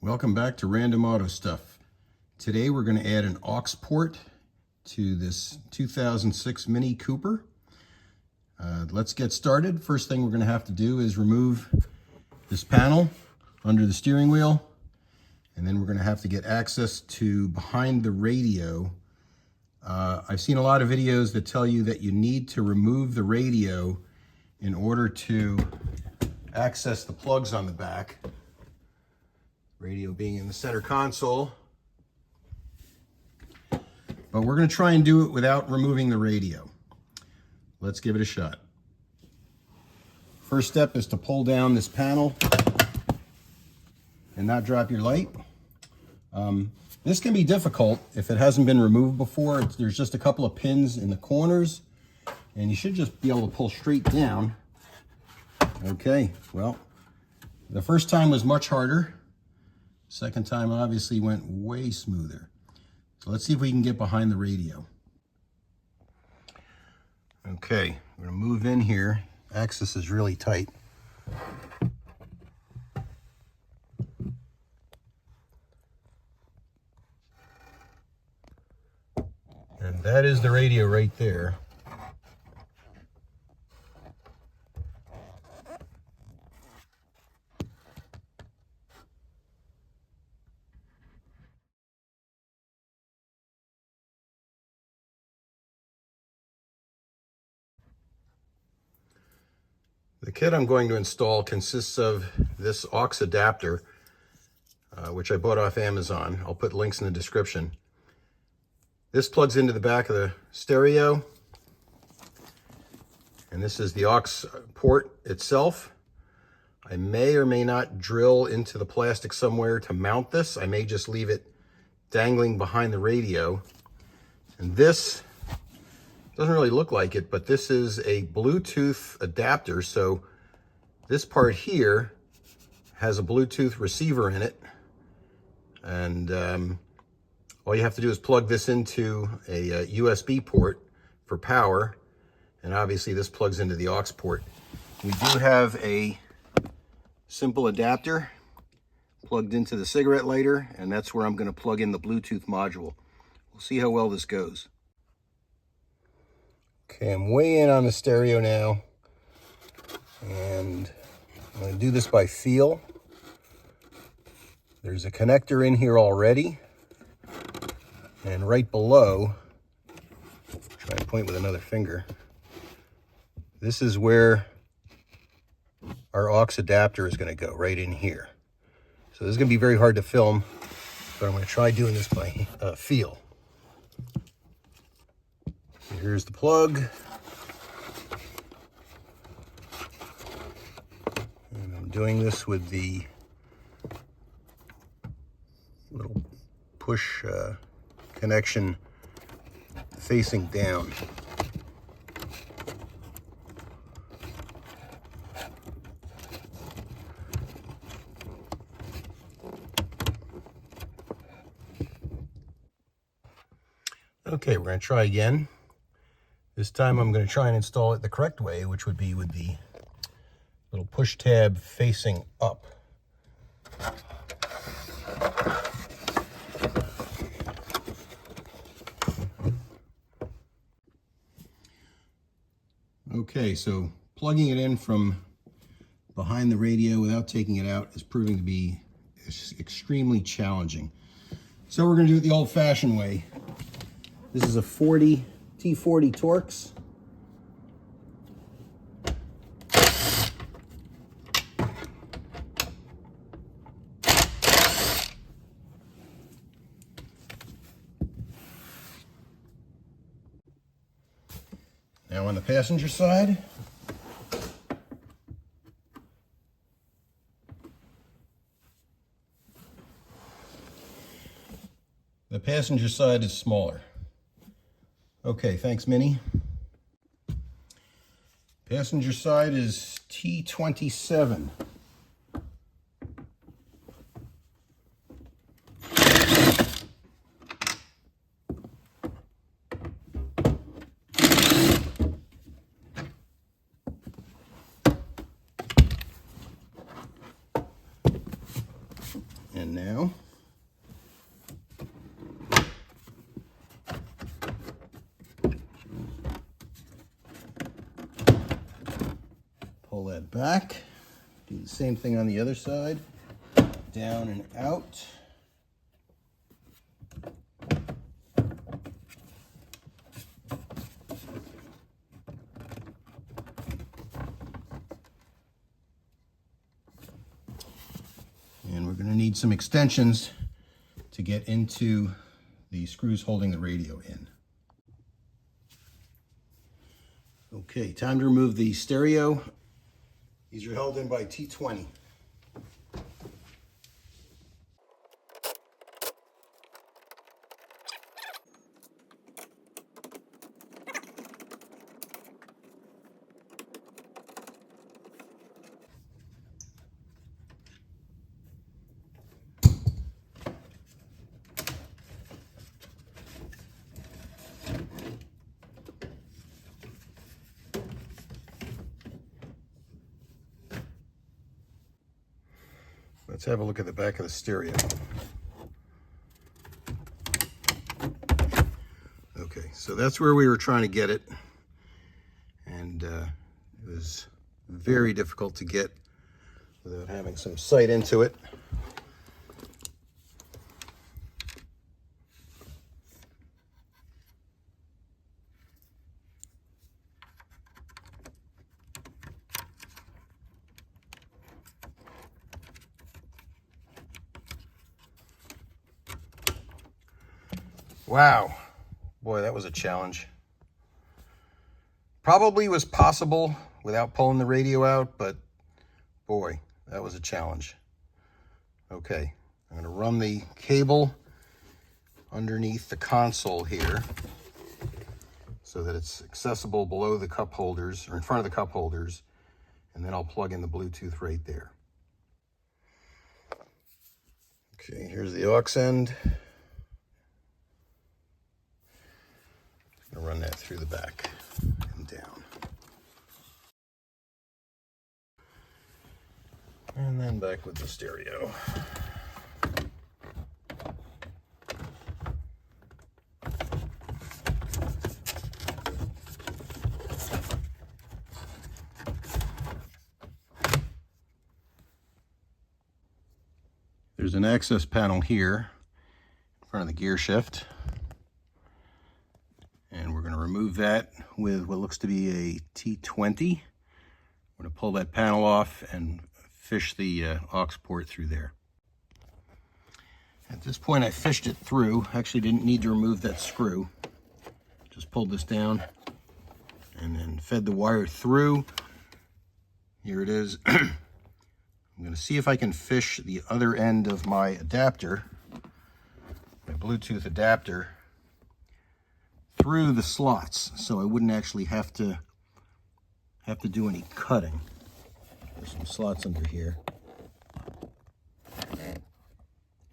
Welcome back to Random Auto Stuff. Today we're going to add an aux port to this 2006 Mini Cooper. Let's get started. First thing we're going to have to do is remove this panel under the steering wheel, and then we're going to have to get access to behind the radio. I've seen a lot of videos that tell you that you need to remove the radio in order to access the plugs on the back. Radio being in the center console. But we're going to try and do it without removing the radio. Let's give it a shot. First step is to pull down this panel and not drop your light. This can be difficult if it hasn't been removed before. There's just a couple of pins in the corners, and you should just be able to pull straight down. Okay, well, the first time was much harder. Second time obviously went way smoother. So let's see if we can get behind the radio. Okay, we're gonna move in here. Access is really tight. And that is the radio right there. The kit I'm going to install consists of this aux adapter, which I bought off Amazon. I'll put links in the description. This plugs into the back of the stereo, and this is the aux port itself. I may or may not drill into the plastic somewhere to mount this. I may just leave it dangling behind the radio. And this doesn't really look like it, but this is a Bluetooth adapter. So this part here has a Bluetooth receiver in it. And all you have to do is plug this into a USB port for power. And obviously this plugs into the aux port. We do have a simple adapter plugged into the cigarette lighter, and that's where I'm going to plug in the Bluetooth module. We'll see how well this goes. Okay, I'm way in on the stereo now, and I'm going to do this by feel. There's a connector in here already, and right below, try and point with another finger, this is where our aux adapter is going to go, right in here. So this is going to be very hard to film, but I'm going to try doing this by feel. Here's the plug. And I'm doing this with the little push connection facing down. Okay, we're going to try again. This time I'm going to try and install it the correct way, which would be with the little push tab facing up. Okay, so plugging it in from behind the radio without taking it out is proving to be extremely challenging. So we're going to do it the old-fashioned way. This is a T40 Torx. Now on the passenger side, the passenger side is smaller. Okay, thanks, Mini. Passenger side is T27. And now pull that back. Do the same thing on the other side. Down and out. And we're going to need some extensions to get into the screws holding the radio in. Okay, time to remove the stereo. These are held in by T20. Let's have a look at the back of the stereo. Okay, so that's where we were trying to get it. And it was very difficult to get without having some sight into it. Wow, boy, that was a challenge. Probably was possible without pulling the radio out, but boy, that was a challenge. Okay, I'm going to run the cable underneath the console here so that it's accessible below the cup holders, or in front of the cup holders, and then I'll plug in the Bluetooth right there. Okay, here's the aux end. I'm going to run that through the back and down. And then back with the stereo. There's an access panel here in front of the gear shift. And we're going to remove that with what looks to be a T20. I'm going to pull that panel off and fish the aux port through there. At this point I fished it through. Actually didn't need to remove that screw. Just pulled this down and then fed the wire through. Here it is. I'm going to see if I can fish the other end of my adapter, my Bluetooth adapter, through the slots, so I wouldn't actually have to do any cutting. There's some slots under here,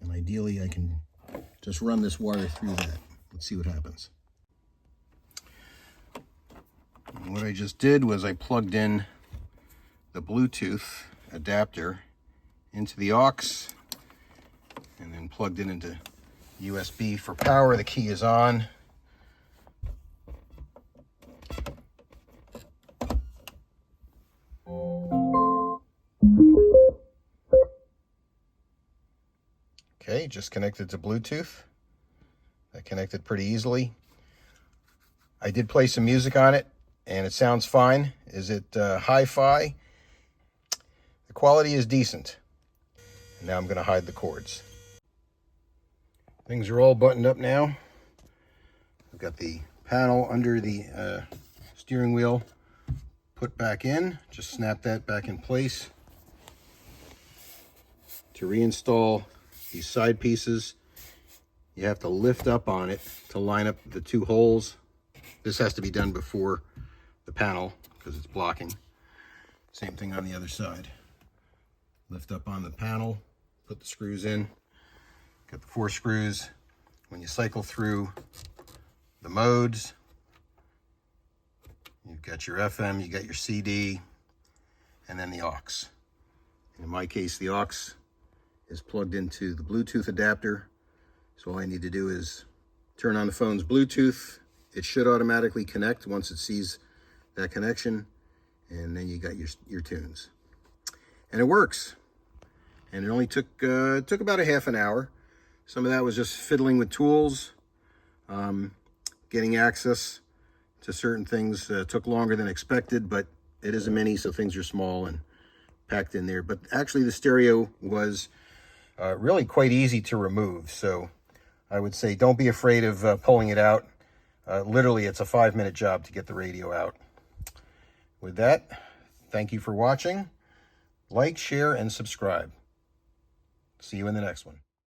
and ideally I can just run this wire through that. Let's see what happens. And what I just did was I plugged in the Bluetooth adapter into the aux and then plugged it into USB for power. The key is on. Okay, just connected to Bluetooth. That connected pretty easily. I did play some music on it, and it sounds fine. Is it hi-fi? The quality is decent. And now I'm going to hide the cords. Things are all buttoned up now. I've got the panel under the steering wheel put back in. Just snap that back in place. To reinstall these side pieces, you have to lift up on it to line up the two holes. This has to be done before the panel because it's blocking. Same thing on the other side. Lift up on the panel, put the screws in. Got the 4 screws. When you cycle through the modes, you've got your FM, you got your CD, and then the aux. And in my case, the aux is plugged into the Bluetooth adapter. So all I need to do is turn on the phone's Bluetooth. It should automatically connect once it sees that connection, and then you got your tunes. And it works. And it only took about a half an hour. Some of that was just fiddling with tools, getting access to certain things took longer than expected, but it is a Mini, so things are small and packed in there. But actually the stereo was really quite easy to remove. So I would say don't be afraid of pulling it out. Literally, it's a 5-minute job to get the radio out. With that, thank you for watching. Like, share, and subscribe. See you in the next one.